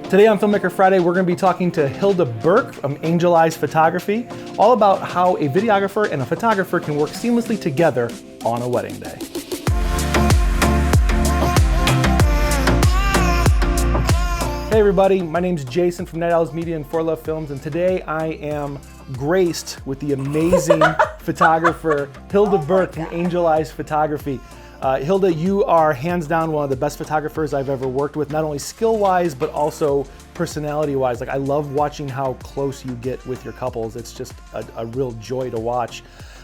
Today on Filmmaker Friday, we're going to be talking to Hilda Burke from Angel Eyes Photography, all about how a videographer and a photographer can work seamlessly together on a wedding day. Hey everybody, my name's Jason from Night Owls Media and For Love Films, and today I am graced with the amazing photographer Hilda Burke from Angel Eyes Photography. Hilda, you are hands down one of the best photographers I've ever worked with, not only skill-wise, but also personality-wise. Like, I love watching how close you get with your couples. It's just a real joy to watch.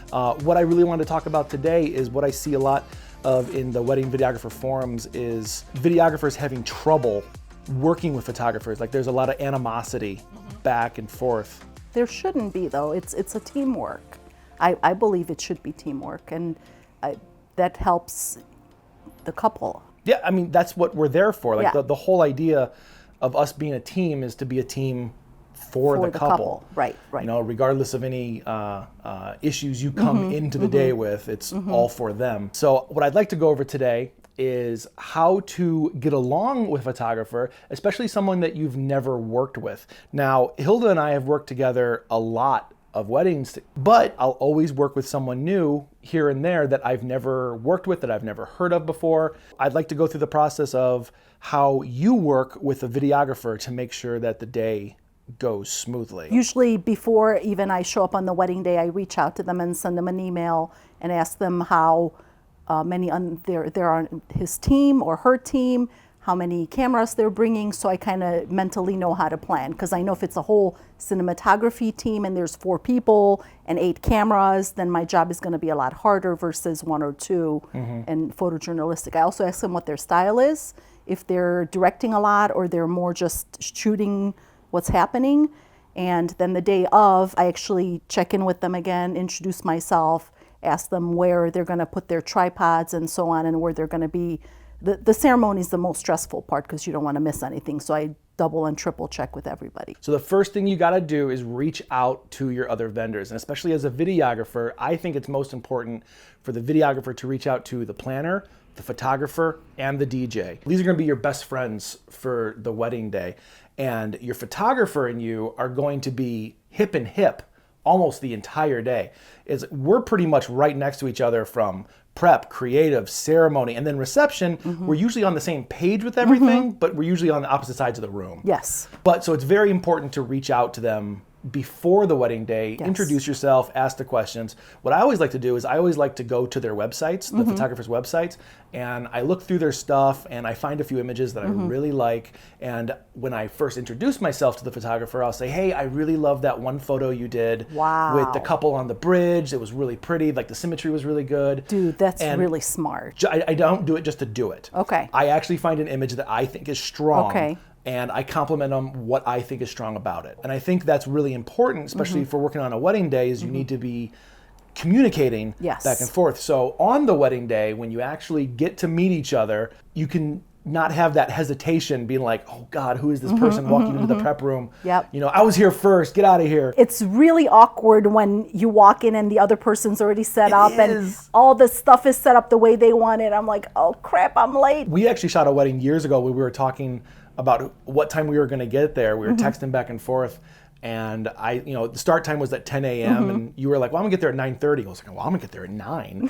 What I really wanted to talk about today is what I see a lot of in the wedding videographer forums is videographers having trouble working with photographers. Like, there's a lot of animosity back and forth. There shouldn't be, though. It's a teamwork. I believe it should be teamwork, and that helps the couple. Yeah, I mean, that's what we're there for. Like, Yeah. the whole idea of us being a team is to be a team for the couple. Right. You know, regardless of any issues you come into the day with, it's all for them. So what I'd like to go over today is how to get along with a photographer, especially someone that you've never worked with. Now, Hilda and I have worked together a lot of weddings, but I'll always work with someone new here and there that I've never worked with, that I've never heard of before. I'd like to go through the process of how you work with a videographer to make sure that the day goes smoothly. Usually before even I show up on the wedding day, I reach out to them and send them an email and ask them how many there are on his team or her team, how many cameras they're bringing, so I kind of mentally know how to plan. Because I know if it's a whole cinematography team and there's 4 people and 8 cameras, then my job is going to be a lot harder versus 1 or 2 and photojournalistic. I also ask them what their style is, if they're directing a lot or they're more just shooting what's happening. And then the day of, I actually check in with them again, introduce myself, ask them where they're going to put their tripods and so on, and where they're going to be. The ceremony is the most stressful part because you don't want to miss anything. So I double and triple check with everybody. So the first thing you got to do is reach out to your other vendors. And especially as a videographer, I think it's most important for the videographer to reach out to the planner, the photographer, and the DJ. These are going to be your best friends for the wedding day. And your photographer and you are going to be hip and hip almost the entire day. We're pretty much right next to each other from prep, creative, ceremony, and then reception. We're usually on the same page with everything, but we're usually on the opposite sides of the room. Yes. But so it's very important to reach out to them before the wedding day, introduce yourself, ask the questions. What I always like to do is I always like to go to their websites, the photographers' websites, and I look through their stuff and I find a few images that I really like. And when I first introduce myself to the photographer, I'll say, hey, I really love that one photo you did with the couple on the bridge. It was really pretty, like the symmetry was really good. Dude, that's really smart. I don't do it just to do it. Okay. I actually find an image that I think is strong. Okay. And I compliment them what I think is strong about it. And I think that's really important, especially for working on a wedding day, is you need to be communicating back and forth. So on the wedding day, when you actually get to meet each other, you can not have that hesitation being like, oh God, who is this person walking into the prep room? Yep. You know, I was here first, get out of here. It's really awkward when you walk in and the other person's already set up and all the stuff is set up the way they want it. I'm like, oh crap, I'm late. We actually shot a wedding years ago where we were talking about what time we were going to get there. We were texting back and forth, and the start time was at 10 a.m. and you were like, well, I'm gonna get there at 9:30. I was like, well, I'm gonna get there at 9.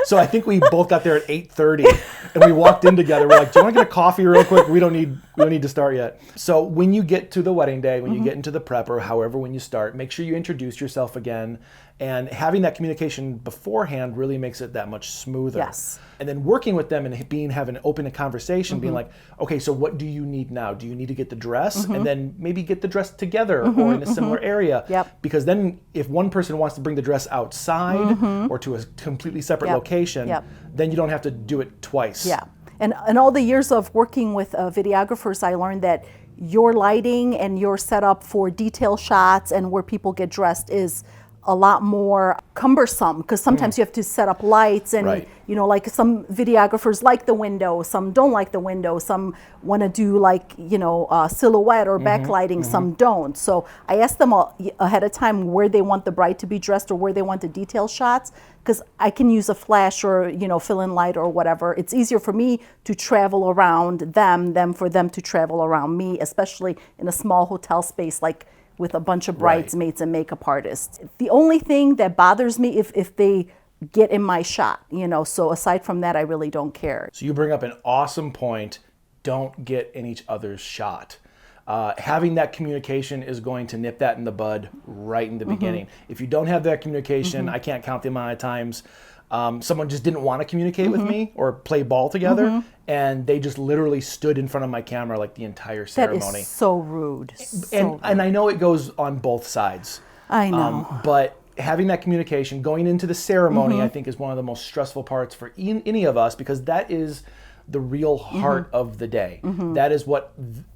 So I think we both got there at 8:30 and we walked in together. We're like, do you want to get a coffee real quick? We don't need to start yet. So when you get to the wedding day, when you get into the prep or however when you start, make sure you introduce yourself again. And having that communication beforehand really makes it that much smoother. Yes. And then working with them and having an open conversation, being like, okay, so what do you need now? Do you need to get the dress? And then maybe get the dress together or in a similar area. Yep. Because then if one person wants to bring the dress outside or to a completely separate location, then you don't have to do it twice. Yeah. And all the years of working with videographers, I learned that your lighting and your setup for detail shots and where people get dressed is a lot more cumbersome because sometimes you have to set up lights and Right. you know, like some videographers like the window, some don't like the window, some want to do like, you know, silhouette or backlighting, some don't. So I asked them ahead of time where they want the bride to be dressed or where they want the detail shots, because I can use a flash or, you know, fill in light or whatever. It's easier for me to travel around them than for them to travel around me, especially in a small hotel space like with a bunch of bridesmaids and makeup artists. The only thing that bothers me if they get in my shot, you know, so aside from that, I really don't care. So you bring up an awesome point. Don't get in each other's shot. Having that communication is going to nip that in the bud right in the beginning. If you don't have that communication, I can't count the amount of times someone just didn't want to communicate with me or play ball together, and they just literally stood in front of my camera like the entire ceremony. That is so rude. And I know it goes on both sides. I know. But having that communication going into the ceremony, I think, is one of the most stressful parts for any of us, because that is the real heart of the day. That is what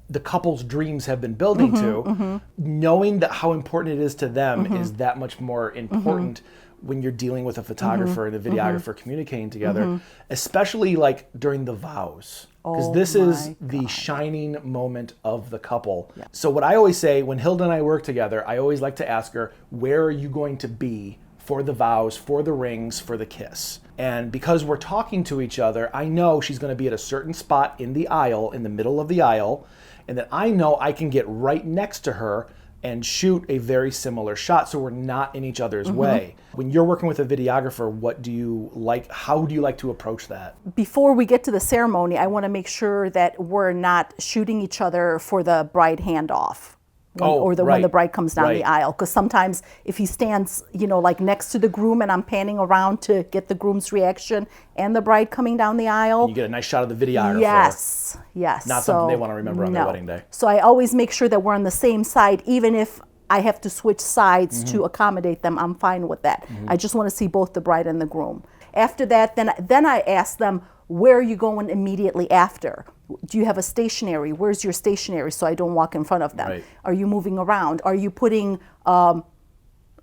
the couple's dreams have been building to. Knowing that how important it is to them is that much more important when you're dealing with a photographer and a videographer communicating together, especially like during the vows. Because this is the shining moment of the couple. So what I always say when Hilda and I work together, I always like to ask her, where are you going to be for the vows, for the rings, for the kiss? And because we're talking to each other, I know she's going to be at a certain spot in the aisle, in the middle of the aisle, and that I know I can get right next to her and shoot a very similar shot so we're not in each other's way. When you're working with a videographer, what do you like? How do you like to approach that? Before we get to the ceremony, I want to make sure that we're not shooting each other for the bride handoff. When the bride comes down the aisle, because sometimes if he stands, you know, like next to the groom and I'm panning around to get the groom's reaction and the bride coming down the aisle, you get a nice shot of the videographer. Yes. Not something they want to remember on their wedding day. So I always make sure that we're on the same side, even if I have to switch sides to accommodate them. I'm fine with that. I just want to see both the bride and the groom. After that, then I ask them, where are you going immediately after? Do you have a stationary? Where's your stationary so I don't walk in front of them? Right. Are you moving around? Are you putting a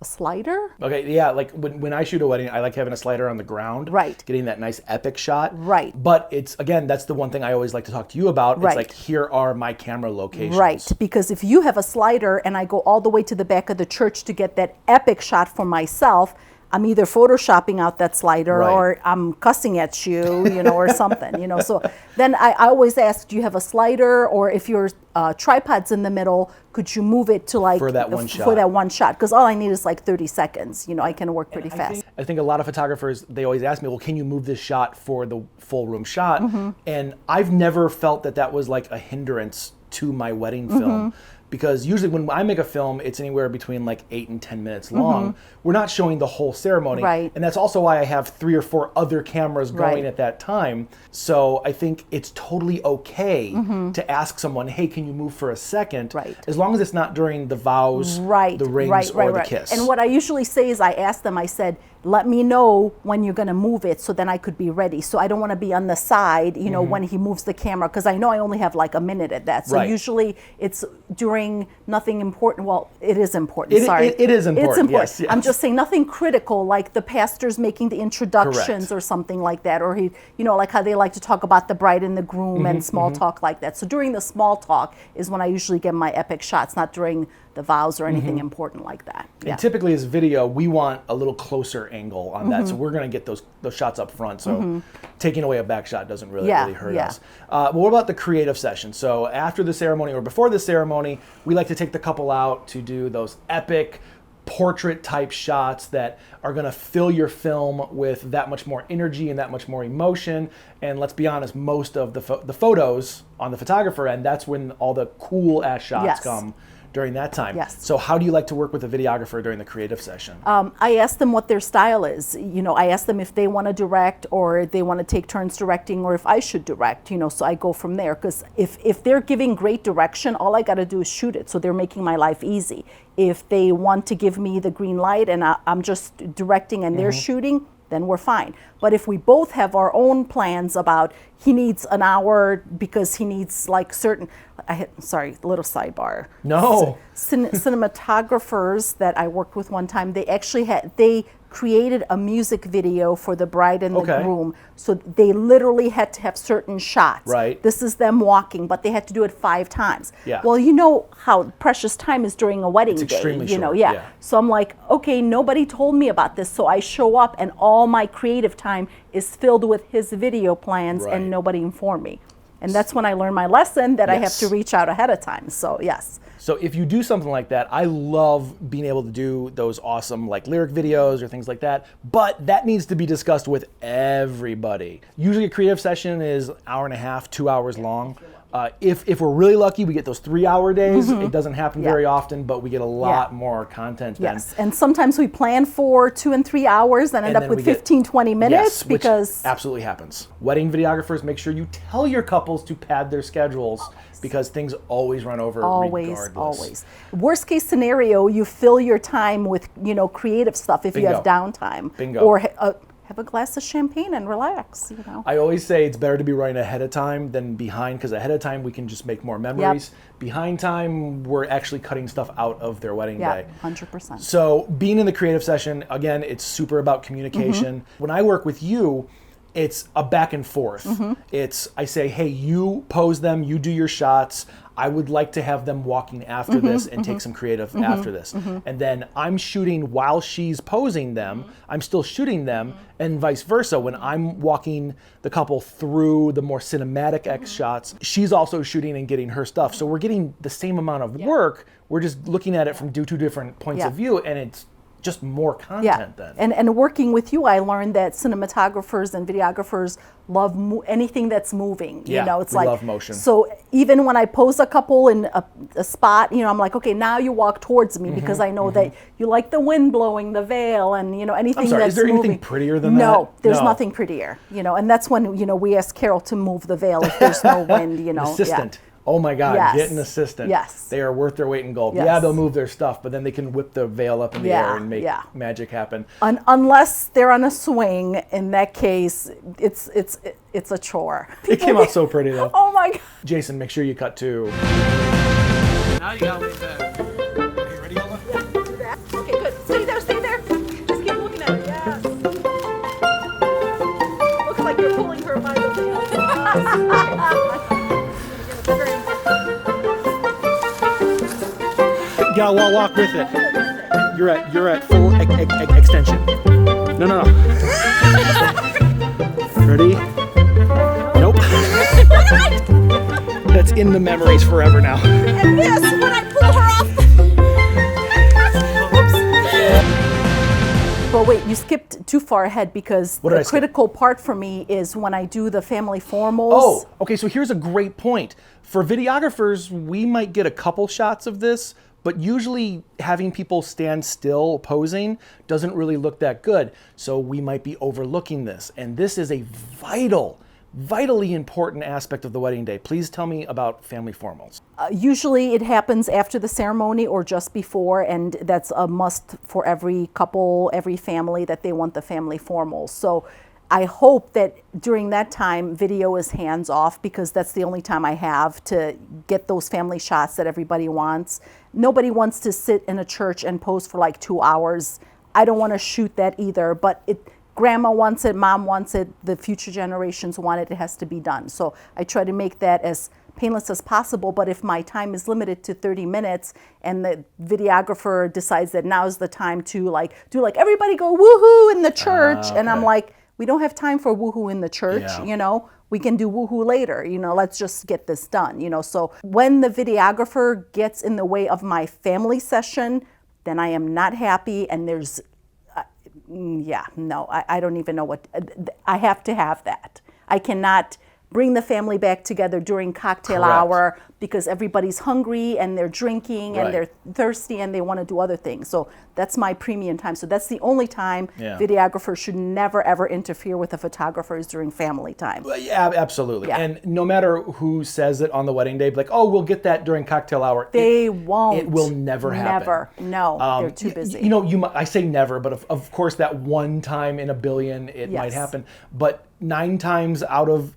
slider? Okay, yeah, like when I shoot a wedding, I like having a slider on the ground. Right. Getting that nice epic shot. Right. But it's, again, that's the one thing I always like to talk to you about. Right. It's like, here are my camera locations. Right, because if you have a slider and I go all the way to the back of the church to get that epic shot for myself, I'm either photoshopping out that slider or I'm cussing at you, you know, or something, you know. So then I always ask, do you have a slider? Or if your tripod's in the middle, could you move it to like for that one shot? For that one shot, because all I need is like 30 seconds. You know, I can work pretty fast. I think a lot of photographers, they always ask me, well, can you move this shot for the full room shot? And I've never felt that that was like a hindrance to my wedding film. Because usually when I make a film, it's anywhere between like 8 and 10 minutes long. We're not showing the whole ceremony. Right. And that's also why I have 3 or 4 other cameras going at that time. So I think it's totally okay to ask someone, hey, can you move for a second? Right. As long as it's not during the vows, the rings, or the kiss. And what I usually say is I ask them, I said, let me know when you're going to move it so then I could be ready. So I don't want to be on the side, you know, when he moves the camera, because I know I only have like a minute at that. So usually it's during nothing important. Well, it is important. Sorry. It is important. It's important. Yes, yes. I'm just saying nothing critical, like the pastor's making the introductions or something like that. Or he, you know, like how they like to talk about the bride and the groom and small talk like that. So during the small talk is when I usually get my epic shots, not during the vows or anything important like that. And typically as video, we want a little closer angle on that. So we're going to get those shots up front. So taking away a back shot doesn't really hurt us. But what about the creative session? So after the ceremony or before the ceremony, we like to take the couple out to do those epic portrait type shots that are going to fill your film with that much more energy and that much more emotion. And let's be honest, most of the photos on the photographer end, that's when all the cool ass shots come during that time. Yes. So how do you like to work with a videographer during the creative session? I ask them what their style is. You know, I ask them if they want to direct or they want to take turns directing or if I should direct, you know, so I go from there. Because if they're giving great direction, all I got to do is shoot it. So they're making my life easy. If they want to give me the green light and I'm just directing and they're shooting, then we're fine. But if we both have our own plans about he needs an hour because he needs like certain, sorry, little sidebar. No. Cinematographers that I worked with one time, they created a music video for the bride and the groom. So they literally had to have certain shots. Right. This is them walking, but they had to do it 5 times. Yeah. Well, you know how precious time is during a wedding It's day. extremely You know, short, yeah. yeah. So I'm like, okay, nobody told me about this. So I show up and all my creative time is filled with his video plans Right. and nobody informed me. And that's when I learned my lesson that I have Yes. to reach out ahead of time. So yes. So if you do something like that, I love being able to do those awesome like lyric videos or things like that, but that needs to be discussed with everybody. Usually a creative session is 1.5 to 2 hours long. If we're really lucky, we get those 3-hour days. It doesn't happen very often, but we get a lot more content then. Yes, and sometimes we plan for 2 and 3 hours and end up with 15, 20 minutes Yes, because... which absolutely happens. Wedding videographers, make sure you tell your couples to pad their schedules because things always run over regardless. Always. Worst case scenario, you fill your time with, creative stuff if you have downtime. Bingo. Or have a glass of champagne and relax, I always say it's better to be running ahead of time than behind, because ahead of time we can just make more memories. Behind time, we're actually cutting stuff out of their wedding day. 100%. So being in the creative session, again, it's super about communication. When I work with you, it's a back and forth. I say, hey, you pose them, you do your shots. I would like to have them walking after this and take some creative after this. And then I'm shooting while she's posing them, I'm still shooting them, and vice versa. When I'm walking the couple through the more cinematic X shots, she's also shooting and getting her stuff. So we're getting the same amount of work, we're just looking at it from 2 different points of view, and it's just more content then. And working with you, I learned that cinematographers and videographers love anything that's moving. Yeah, It's we like love motion. So even when I pose a couple in a spot, I'm like, okay, now you walk towards me because I know that you like the wind blowing, the veil, and anything I'm sorry, that's is there moving. anything prettier than that? No, there's nothing prettier. And that's when we ask Carol to move the veil if there's no wind. An assistant. Oh my God, get an assistant. Yes. They are worth their weight in gold. Yes. Yeah, they'll move their stuff, but then they can whip the veil up in the air and make magic happen. Unless they're on a swing, in that case, it's a chore. It came out so pretty though. Oh my God. Jason, make sure you cut to. Now you gotta leave that. Are you ready, Hilda? Okay, good. Stay there, stay there. Just keep looking at it. Yes. Looks like you're pulling her by the veil. Yeah, walk with it. You're at full extension. No. Ready? Nope. That's in the memories forever now. And yes, when I pull her off. But wait, you skipped too far ahead because the critical part for me is when I do the family formals. Oh, okay, so here's a great point. For videographers, we might get a couple shots of this, but usually having people stand still posing doesn't really look that good. So we might be overlooking this. And this is a vitally important aspect of the wedding day. Please tell me about family formals. Usually it happens after the ceremony or just before, and that's a must for every couple, every family, that they want the family formals. So I hope that during that time video is hands off, because that's the only time I have to get those family shots that everybody wants. Nobody wants to sit in a church and pose for like 2 hours. I don't want to shoot that either, but grandma wants it, mom wants it, the future generations want it, it has to be done. So I try to make that as painless as possible, but if my time is limited to 30 minutes and the videographer decides that now is the time to do everybody go woohoo in the church, and I'm like, we don't have time for woohoo in the church, we can do woohoo later, let's just get this done, So when the videographer gets in the way of my family session, then I am not happy, and there's I don't even know what, I have to have that. I cannot bring the family back together during cocktail Correct. hour because everybody's hungry and they're drinking and Right. they're thirsty and they want to do other things. So that's my premium time. So that's the only time Yeah. videographers should never ever interfere with the photographers during family time. Well, yeah, absolutely. Yeah. And no matter who says it on the wedding day, like, oh, we'll get that during cocktail hour. They won't. It will never happen. Never. No, they're too busy. You know, I say never, but of course that one time in a billion, it might Yes. happen. But 9 times out of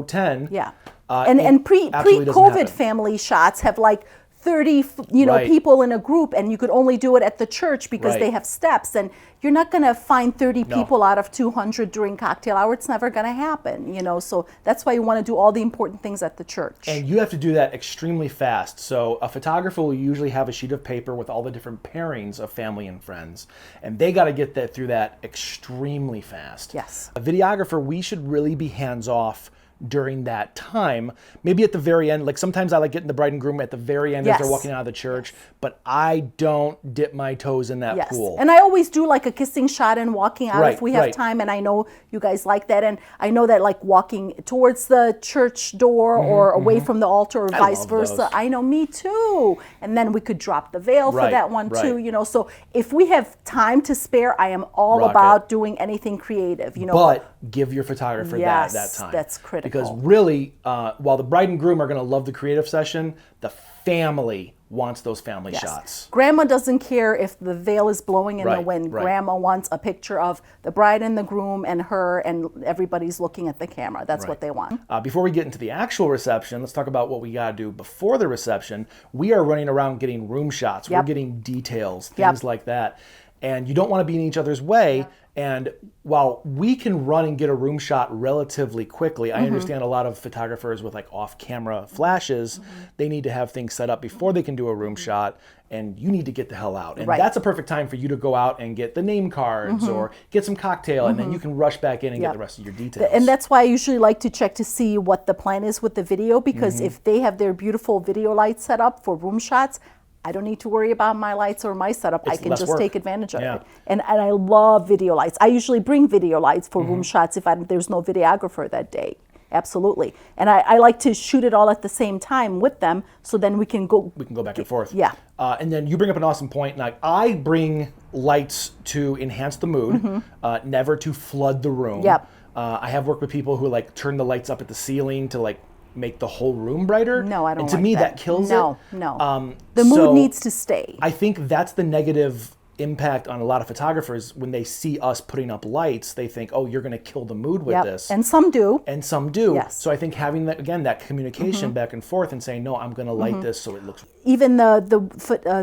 10. Yeah. It And absolutely doesn't pre-COVID happen. family shots have like 30 Right. people in a group, and you could only do it at the church because Right. they have steps, and you're not going to find 30 No. people out of 200 during cocktail hour. It's never going to happen, so that's why you want to do all the important things at the church. And you have to do that extremely fast. So a photographer will usually have a sheet of paper with all the different pairings of family and friends, and they got to get that through that extremely fast. Yes. A videographer, we should really be hands off during that time. Maybe at the very end, like sometimes I like getting the bride and groom at the very end as Yes. they're walking out of the church, but I don't dip my toes in that Yes. pool. And I always do like a kissing shot and walking out Right, if we have right. time. And I know you guys like that. And I know that like walking towards the church door or away from the altar or vice love versa. those. I know, me too. And then we could drop the veil for Right, that one right. too, So if we have time to spare, I am all Rock about it. doing anything creative, But give your photographer Yes, that time. that's critical. Because really, while the bride and groom are going to love the creative session, the family wants those family Yes. shots. Grandma doesn't care if the veil is blowing in the Right, wind. right. Grandma wants a picture of the bride and the groom and her, and everybody's looking at the camera. That's what they want. Before we get into the actual reception, let's talk about what we got to do before the reception. We are running around getting room shots. We're Yep. getting details, Yep. things like that. And you don't want to be in each other's way. And while we can run and get a room shot relatively quickly, Mm-hmm. I understand a lot of photographers with like off-camera flashes, they need to have things set up before they can do a room shot, and you need to get the hell out. And Mm-hmm. Right. that's a perfect time for you to go out and get the name cards or get some cocktail, and then you can rush back in and get Yep. the rest of your details. And that's why I usually like to check to see what the plan is with the video, because if they have their beautiful video lights set up for room shots, I don't need to worry about my lights or my setup. I It's can less just work. take advantage of Yeah. it. And I love video lights. I usually bring video lights for room shots if there's no videographer that day. Absolutely. And I like to shoot it all at the same time with them, so then we can go back and forth. Yeah. And then you bring up an awesome point. Like, I bring lights to enhance the mood, never to flood the room. Yep. I have worked with people who like turn the lights up at the ceiling to like make the whole room brighter. No, I don't And to like me, that. kills No, it. no. The mood so needs to stay. I think that's the negative impact on a lot of photographers. When they see us putting up lights, they think, oh, you're going to kill the mood with Yep. this. And some do. And some do. Yes. So I think having that, again, that communication back and forth and saying, no, I'm going to light this so it looks. Even the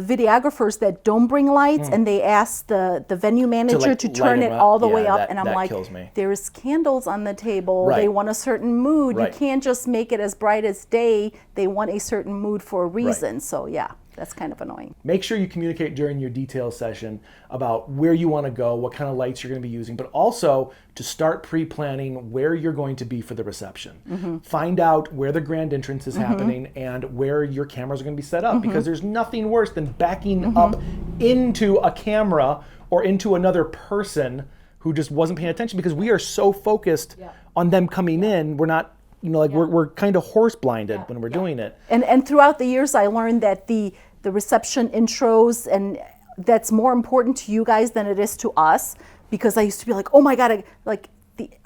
videographers that don't bring lights and they ask the venue manager like, to light turn them it up. all the Yeah, way up, that- and I'm that like, kills me. there's candles on the table. Right. They want a certain mood. Right. You can't just make it as bright as day. They want a certain mood for a reason. So yeah, that's kind of annoying. Make sure you communicate during your detail session about where you want to go, what kind of lights you're going to be using, but also to start pre-planning where you're going to be for the reception. Find out where the grand entrance is happening and where your cameras are going to be set up, because there's nothing worse than backing up into a camera or into another person who just wasn't paying attention, because we are so focused on them coming in. We're not, we're kind of horse blinded when we're doing it. And throughout the years, I learned that the reception intros, and that's more important to you guys than it is to us, because I used to be like, oh my God,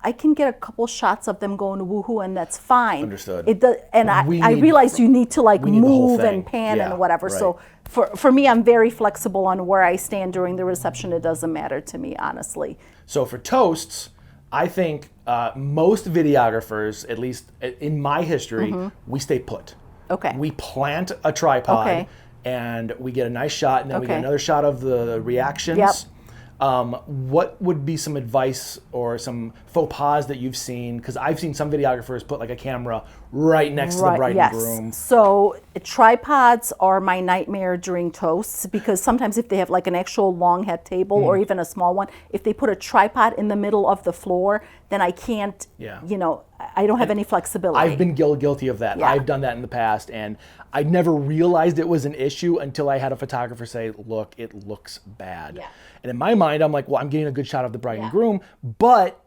I can get a couple shots of them going woohoo, and that's fine. Understood. It does, and I need- realized you need to like we need the whole move thing. and pan Yeah, and whatever. right. So for me, I'm very flexible on where I stand during the reception. It doesn't matter to me, honestly. So for toasts, I think most videographers, at least in my history, we stay put. Okay. We plant a tripod, Okay. and we get a nice shot, and then we get Okay. another shot of the reactions. Yep. What would be some advice or some faux pas that you've seen? Because I've seen some videographers put like a camera right next to the bride yes. and groom. So tripods are my nightmare during toasts, because sometimes if they have like an actual long head table or even a small one, if they put a tripod in the middle of the floor, then I can't, Yeah. I don't have any flexibility. I've been guilty of that. Yeah. I've done that in the past, and I never realized it was an issue until I had a photographer say, look, it looks bad. Yeah. And in my mind, I'm like, well, I'm getting a good shot of the bride and groom, but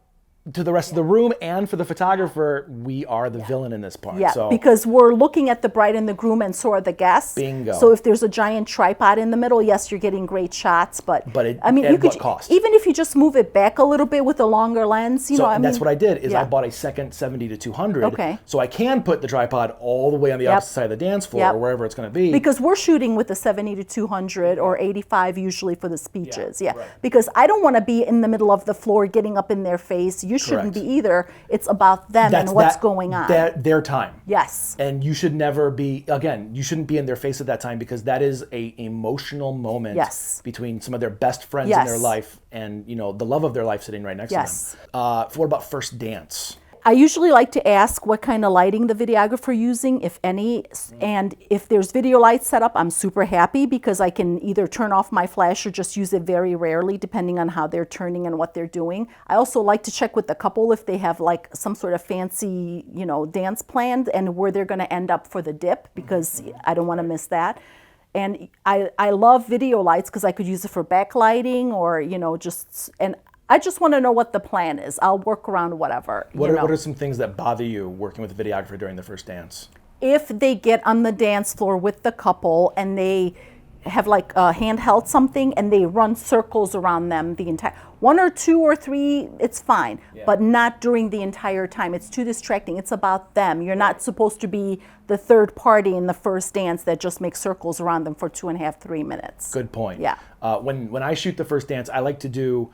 to the rest of the room, and for the photographer, we are the villain in this part. Yeah, So because we're looking at the bride and the groom, and so are the guests. Bingo. So if there's a giant tripod in the middle, yes, you're getting great shots. But I mean, at you could what cost? even if you just move it back a little bit with a longer lens. You know, and that's what I did. Is I yeah. bought a second 70 to 200. Okay. So I can put the tripod all the way on the Yep. opposite side of the dance floor Yep. or wherever it's going to be. Because we're shooting with the 70 to 200 or 85 usually for the speeches. Yeah. right. Because I don't want to be in the middle of the floor getting up in their face. You shouldn't Correct. be either. It's about them and what's going on. Their time. Yes. And you should never be, again, you shouldn't be in their face at that time, because that is a emotional moment Yes. between some of their best friends in their Yes. life and, you know, the love of their life sitting right next Yes. to them. What about first dance? I usually like to ask what kind of lighting the videographer using, if any, and if there's video lights set up, I'm super happy because I can either turn off my flash or just use it very rarely depending on how they're turning and what they're doing. I also like to check with the couple if they have like some sort of fancy, you know, dance planned and where they're going to end up for the dip, because I don't want to miss that. And I love video lights because I could use it for backlighting or, you know, and I just want to know what the plan is. I'll work around whatever. What are some things that bother you working with a videographer during the first dance? If they get on the dance floor with the couple and they have like a handheld something and they run circles around them the entire 1 or 2 or 3, it's fine, but not during the entire time. It's too distracting. It's about them. You're not supposed to be the third party in the first dance that just makes circles around them for 2.5, 3 minutes. Good point. Yeah. When I shoot the first dance, I like to do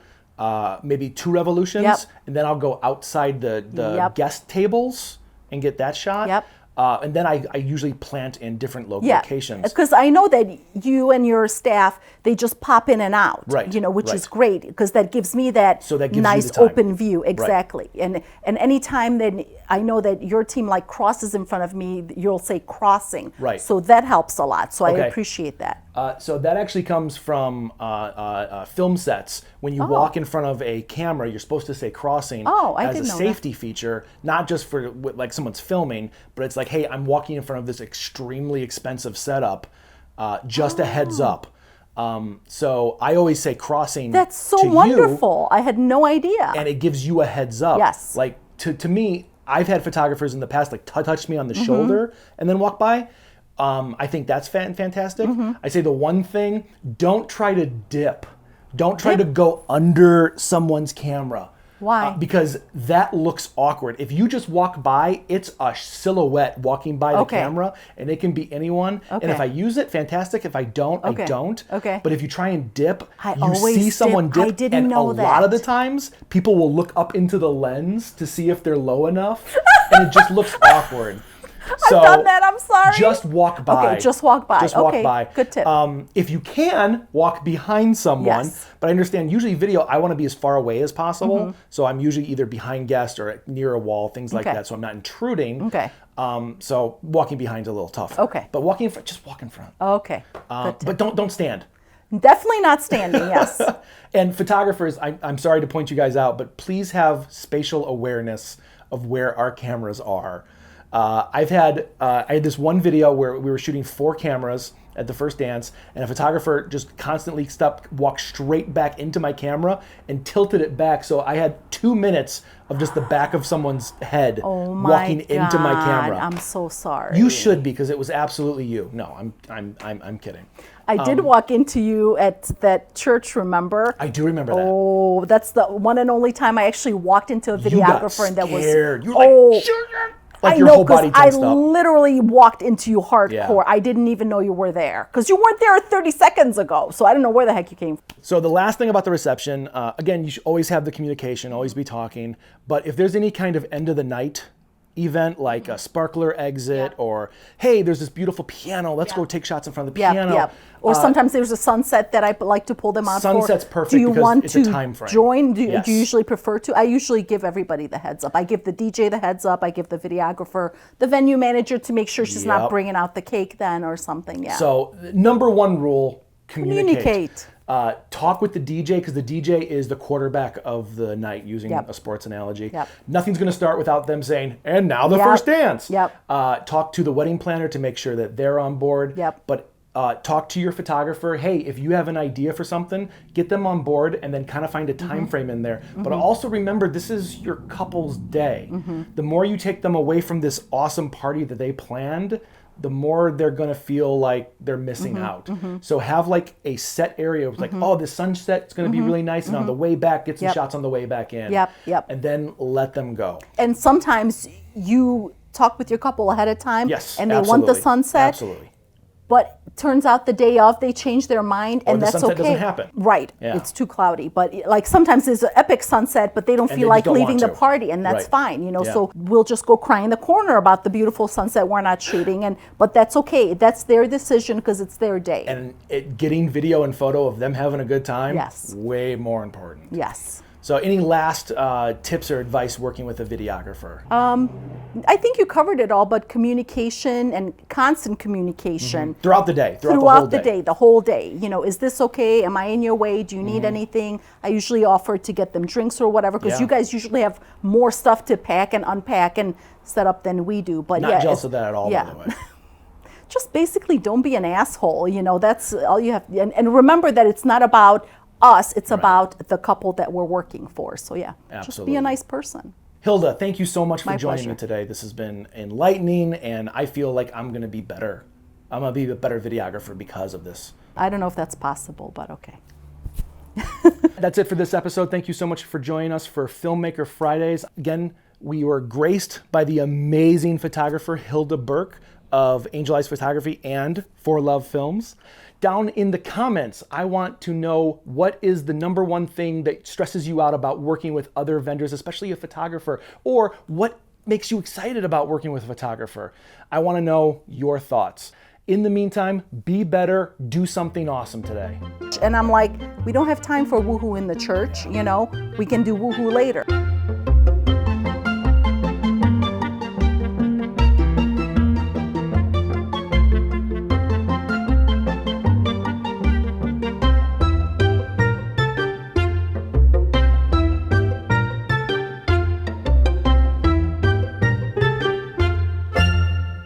maybe 2 revolutions, Yep. and then I'll go outside the Yep. guest tables and get that shot. Yep. And then I usually plant in different Yeah, locations. because I know that you and your staff, they just pop in and out, Right, you know, which right. is great because that gives me that, So that gives you nice the time. open view. Exactly. And any time that I know that your team like crosses in front of me, you'll say crossing. Right. So that helps a lot. So I Okay. appreciate that. So that actually comes from film sets. When you walk in front of a camera, you're supposed to say crossing Oh, I as a didn't know that. safety feature, not just for like someone's filming, but it's like, hey, I'm walking in front of this extremely expensive setup. Just a heads up. So I always say crossing. That's so to you, wonderful. I had no idea. and it gives you a heads up. Yes. Like to me, I've had photographers in the past like touch me on Mm-hmm. the shoulder and then walk by. I think that's fantastic. Mm-hmm. I say the one thing: don't try to dip. Don't try to go under someone's camera. Why? Because that looks awkward. If you just walk by, it's a silhouette walking by the Okay. camera, and it can be anyone. And Okay. if I use it, fantastic. If I don't, Okay. I don't. Okay. But if you try and dip, I you always see someone dip. dip, I didn't and know a lot of the that. times, people will look up into the lens to see if they're low enough, and it just looks awkward. So I've done that. I'm sorry. just walk by. Okay, just walk by. Just walk Okay, by. good tip. If you can, walk behind someone. Yes. But I understand usually video, I want to be as far away as possible. Mm-hmm. So I'm usually either behind guests or near a wall, things like Okay. that. So I'm not intruding. Okay. So walking behind is a little tough. Okay. But walking in front, just walk in front. Okay. Good tip. But don't stand. Definitely not standing. Yes. And photographers, I'm sorry to point you guys out, but please have spatial awareness of where our cameras are. I had this one video where we were shooting 4 cameras at the first dance, and a photographer just constantly walked straight back into my camera and tilted it back. So I had 2 minutes of just the back of someone's head Oh my walking into my God, camera. I'm so sorry. You should, because it was absolutely you. No, I'm kidding. I did walk into you at that church, remember? I do remember that. Oh, that's the one and only time I actually walked into a You got videographer and that was scared. You were oh, like, shoot. Like I your know, whole body because I tensed up. literally walked into you hardcore. Yeah. I didn't even know you were there because you weren't there 30 seconds ago. So I don't know where the heck you came from. So the last thing about the reception, again, you should always have the communication, always be talking. But if there's any kind of end of the night event, like a sparkler exit, or hey, there's this beautiful piano, let's go take shots in front of the piano. Yeah. Or sometimes there's a sunset that I like to pull them out for. Sunset's perfect Do you because want it's to a time frame. join? Do Yes. you usually prefer to? I usually give everybody the heads up. I give the DJ the heads up. I give the videographer, the venue manager to make sure she's not Yep. bringing out the cake then or something. Yeah. So number 1 rule, communicate. Communicate. Talk with the DJ, because the DJ is the quarterback of the night, using Yep. a sports analogy. Yep. Nothing's going to start without them saying, and now the Yep. first dance. Yep. Talk to the wedding planner to make sure that they're on board. Yep. But talk to your photographer. Hey, if you have an idea for something, get them on board and then kind of find a time frame in there. But also remember, this is your couple's day. The more you take them away from this awesome party that they planned, the more they're gonna feel like they're missing out. So have like a set area, like, oh, the sunset's gonna be really nice, and on the way back, get some shots on the way back in. And then let them go. And sometimes you talk with your couple ahead of time, Yes, and they want the sunset. Absolutely. But turns out the day of they change their mind, and the that's sunset okay. doesn't happen. Right. Yeah. It's too cloudy. But like sometimes there's an epic sunset, but they don't And feel they like don't leaving want the to. party, and that's Right. fine. You know, Yeah. so we'll just go cry in the corner about the beautiful sunset we're not shooting, but that's okay. That's their decision because it's their day. And getting video and photo of them having a good time, Yes. way more important. Yes. So any last tips or advice working with a videographer? I think you covered it all, but communication and constant communication. Throughout the day, Throughout the whole day. You know, is this okay? Am I in your way? Do you need anything? I usually offer to get them drinks or whatever, because Yeah. you guys usually have more stuff to pack and unpack and set up than we do. But Not yeah, jealous of that at all, yeah. by the way. Just basically don't be an asshole. You know, that's all you have. And remember that it's not about us, it's about the couple that we're working for. So yeah, just Absolutely. be a nice person. Hilda, thank you so much for My joining pleasure. me today. This has been enlightening, and I feel like I'm going to be better. I'm going to be a better videographer because of this. I don't know if that's possible, but okay. That's it for this episode. Thank you so much for joining us for Filmmaker Fridays. Again, we were graced by the amazing photographer Hilda Burke of Angel Eyes Photography and For Love Films. Down in the comments, I want to know, what is the number one thing that stresses you out about working with other vendors, especially a photographer, or what makes you excited about working with a photographer? I want to know your thoughts. In the meantime, be better, do something awesome today. And I'm like, we don't have time for woohoo in the church, you know, we can do woohoo later.